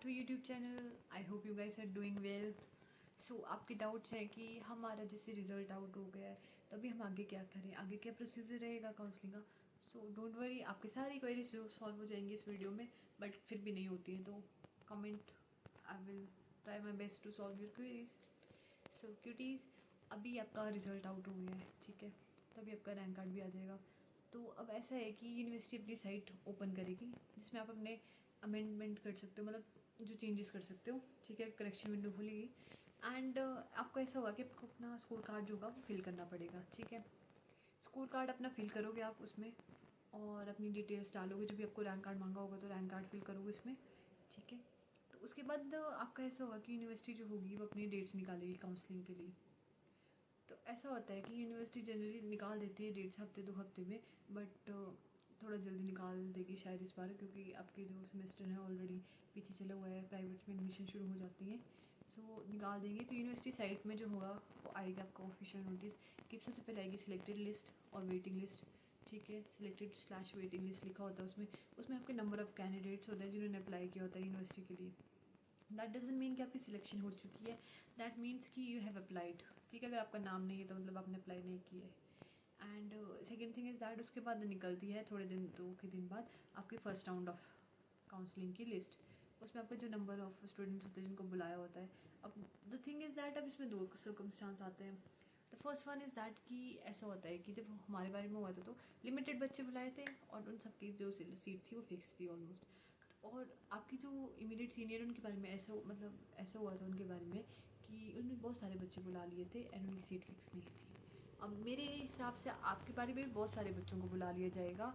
To YouTube channel. I hope you guys are doing well. So आपके doubts हैं कि हमारा जैसे रिज़ल्ट आउट हो गया है तो अभी हम आगे क्या करें, आगे क्या प्रोसीजर रहेगा काउंसलिंग का। सो डोंट वरी, आपकी सारी क्वेरीज सॉल्व हो जाएंगी इस वीडियो में, बट फिर भी नहीं होती हैं तो comment, I will try my best to solve your queries. So cuties, अभी आपका रिज़ल्ट आउट हो गया है, ठीक है, तो अभी आपका रैंक कार्ड भी आ जाएगा। तो अब ऐसा है कि यूनिवर्सिटी अपनी साइट ओपन करेगी जिसमें आप अपने अमेंडमेंट कर सकते हो, मतलब जो चेंजेस कर सकते हो, ठीक है। करेक्शन विंडो खुलेगी एंड आपको ऐसा होगा कि आपको अपना स्कोर कार्ड जो होगा वो फिल करना पड़ेगा, ठीक है। स्कोर कार्ड अपना फिल करोगे आप उसमें और अपनी डिटेल्स डालोगे, जो भी आपको रैंक कार्ड मांगा होगा तो रैंक कार्ड फिल करोगे उसमें, ठीक है। तो उसके बाद आपका ऐसा होगा कि यूनिवर्सिटी जो होगी वो अपनी डेट्स निकालेगी काउंसलिंग के लिए। तो ऐसा होता है कि यूनिवर्सिटी जनरली निकाल देती है डेट्स हफ्ते 2 हफ्ते में, बट थोड़ा जल्दी निकाल देगी शायद इस बार, क्योंकि आपके जो सेमेस्टर है ऑलरेडी पीछे चला हुआ है, प्राइवेट में एडमिशन शुरू हो जाती हैं, सो निकाल देंगे। तो यूनिवर्सिटी साइट में जो होगा वो आएगा आपका ऑफिशियल नोटिस कि सबसे पहले आएगी सिलेक्टेड लिस्ट और वेटिंग लिस्ट, ठीक है। सिलेक्टेड / वेटिंग लिस्ट लिखा होता है उसमें, उसमें आपके नंबर ऑफ़ कैंडिडेट्स होते हैं जिन्होंने अप्लाई किया होता है यूनिवर्सिटी के लिए। दैट डजंट मीन कि आपकी सिलेक्शन हो चुकी है, दैट मीन्स कि यू हैव अप्लाइड, ठीक है। अगर आपका नाम नहीं है तो मतलब आपने अप्लाई नहीं किया है। And second thing is that उसके बाद निकलती है थोड़े दिन, 2 के दिन बाद आपकी फर्स्ट राउंड ऑफ काउंसलिंग की लिस्ट। उसमें आपका जो नंबर ऑफ स्टूडेंट्स होते हैं जिनको बुलाया होता है। अब द थिंग इज़ दैट अब इसमें 2 सर्कमस्टांस आते हैं। The first one is that कि ऐसा होता है कि जब हमारे बारे में हुआ था तो लिमिटेड बच्चे बुलाए थे और उन सबकी जो सीट थी वो फिक्स थी ऑलमोस्ट। और आपकी जो इमीडिएट सीनियर उनके बारे में ऐसा मतलब ऐसा हुआ था उनके बारे में कि उन्होंने बहुत सारे बच्चे बुला लिए थे एंड उनकी सीट फिक्स नहीं थी। अब मेरे हिसाब से आपके बारे में भी बहुत सारे बच्चों को बुला लिया जाएगा,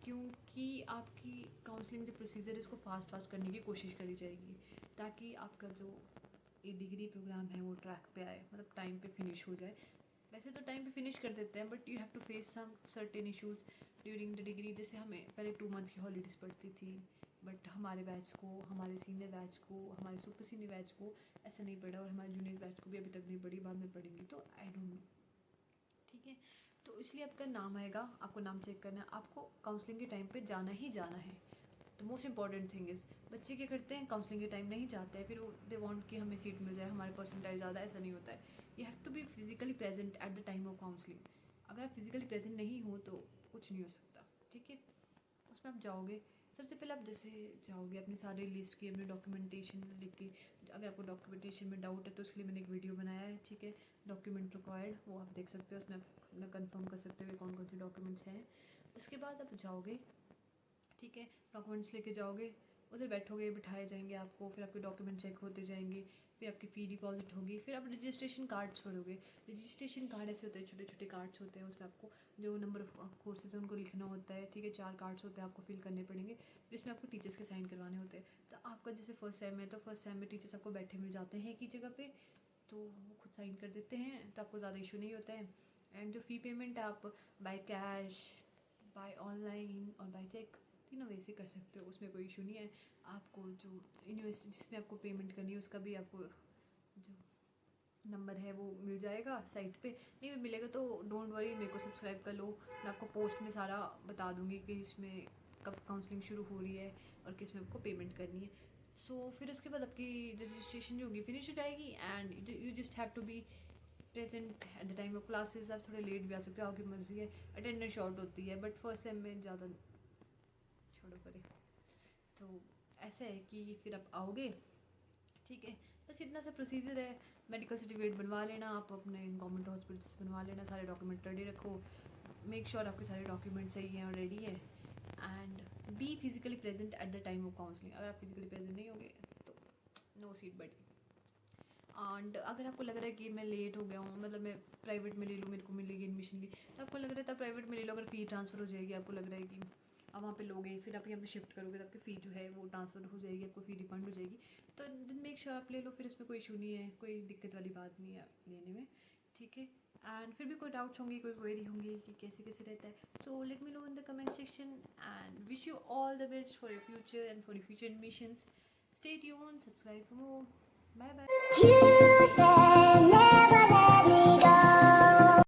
क्योंकि आपकी काउंसलिंग जो प्रोसीजर है उसको फास्ट करने की कोशिश करी जाएगी, ताकि आपका जो ये डिग्री प्रोग्राम है वो ट्रैक पे आए, मतलब टाइम पे फिनिश हो जाए। वैसे तो टाइम पे फिनिश कर देते हैं, but you have to face some certain issues during the degree. जैसे हमें पहले 2 मंथ की हॉलीडेज़ पड़ती थी, बट हमारे बैच को, हमारे सीनियर बैच को, हमारे सुपर सीनियर बैच को ऐसा नहीं पड़ा, और हमारे जूनियर बैच को भी अभी तक नहीं पड़ी, बाद में पढ़ेंगी, तो आई डोंट नो, ठीक है। तो इसलिए आपका नाम आएगा, आपको नाम चेक करना है, आपको काउंसलिंग के टाइम पे जाना ही जाना है। तो मोस्ट इंपॉर्टेंट थिंग इज़, बच्चे क्या करते हैं काउंसलिंग के टाइम नहीं जाते हैं, फिर वो दे वांट कि हमें सीट मिल जाए, हमारे परसेंटाइज ज़्यादा, ऐसा नहीं होता है। You have to be physically present at the time of counselling. अगर आप फिजिकली प्रेजेंट नहीं हो तो कुछ नहीं हो सकता, ठीक है। उसमें आप जाओगे, सबसे पहले आप जैसे जाओगे अपनी सारी लिस्ट की, अपने डॉक्यूमेंटेशन लिख के, अगर आपको डॉक्यूमेंटेशन में डाउट है तो उसके लिए मैंने एक वीडियो बनाया है, ठीक है, डॉक्यूमेंट रिक्वायर्ड, वो आप देख सकते हो। उसमें आप अपना कन्फर्म कर सकते हो कि कौन कौन से डॉक्यूमेंट्स हैं। उसके बाद आप जाओगे, ठीक है, डॉक्यूमेंट्स लेके जाओगे, उधर बैठोगे, बिठाए जाएंगे आपको, फिर आपके डॉक्यूमेंट चेक होते जाएंगे, फिर आपकी फ़ी डिपॉजिट होगी, फिर आप रजिस्ट्रेशन कार्ड्स भरोगे। रजिस्ट्रेशन कार्ड ऐसे होते हैं, छोटे छोटे कार्ड्स होते हैं, उसमें आपको जो नंबर ऑफ कोर्सेज है उनको लिखना होता है, ठीक है। 4 कार्ड्स होते हैं, आपको फिल करने पड़ेंगे, फिर इसमें आपको टीचर्स के साइन करवाने होते हैं। तो आपका जैसे फर्स्ट सेम है तो फर्स्ट सेम में टीचर्स आपको बैठे मिल जाते हैं एक ही जगह पे, तो वो खुद साइन कर देते हैं, तो आपको ज़्यादा इशू नहीं होता है। एंड जो फ़ी पेमेंट है आप बाय कैश, बाय ऑनलाइन और बाय चेक, तीनों वे से कर सकते हो, उसमें कोई इशू नहीं है। आपको जो यूनिवर्सिटी जिसमें आपको पेमेंट करनी है उसका भी आपको जो नंबर है वो मिल जाएगा साइट पे, नहीं भी मिलेगा तो डोंट वरी, मेरे को सब्सक्राइब कर लो, मैं आपको पोस्ट में सारा बता दूंगी कि इसमें कब काउंसलिंग शुरू हो रही है और किस में आपको पेमेंट करनी है। सो फिर उसके बाद आपकी रजिस्ट्रेशन जो होगी फिनिश हो जाएगी and you just have to be present at the time of classes. आप थोड़े लेट भी आ सकते हो, आपकी मर्जी है, अटेंडेंस शॉर्ट होती है, बट फर्स्ट सेम में ज़्यादा छोड़ो परे। तो ऐसा है कि फिर आप आओगे, ठीक है, बस इतना सा प्रोसीजर है। मेडिकल सर्टिफिकेट बनवा लेना, आप अपने गवर्नमेंट हॉस्पिटल से बनवा लेना, सारे डॉक्यूमेंट रेडी रखो, मेक श्योर आपके सारे डॉक्यूमेंट सही हैं और रेडी है, and B physically present at the time of counselling. अगर आप फिजिकली प्रेजेंट नहीं होंगे तो नो सीट बटी। एंड अगर आपको लग रहा है कि मैं लेट हो गया हूँ, मतलब मैं प्राइवेट में ले लूँ, मेरे को मिलेगी एडमिशन की, तो आपको लग रहा है तब प्राइवेट में ले लो। अगर फ़ी ट्रांसफ़र हो जाएगी, आपको लग रहा है कि आप वहाँ पे लोगे, फिर आप यहाँ पे शिफ्ट करोगे तो आपकी फ़ी जो है वो ट्रांसफ़र हो जाएगी, आपको फ़ी रिफंड हो जाएगी, तो देन मेक श्योर आप ले लो, फिर इसमें कोई इशू नहीं है, कोई दिक्कत वाली बात नहीं है लेने में, ठीक है। एंड फिर भी कोई डाउट्स होंगी, कोई क्वेरी होंगी कि कैसे कैसे रहता है, so let me know in the comment section and wish you all the best for your future and for your future admissions. Stay tuned, subscribe for more, bye bye.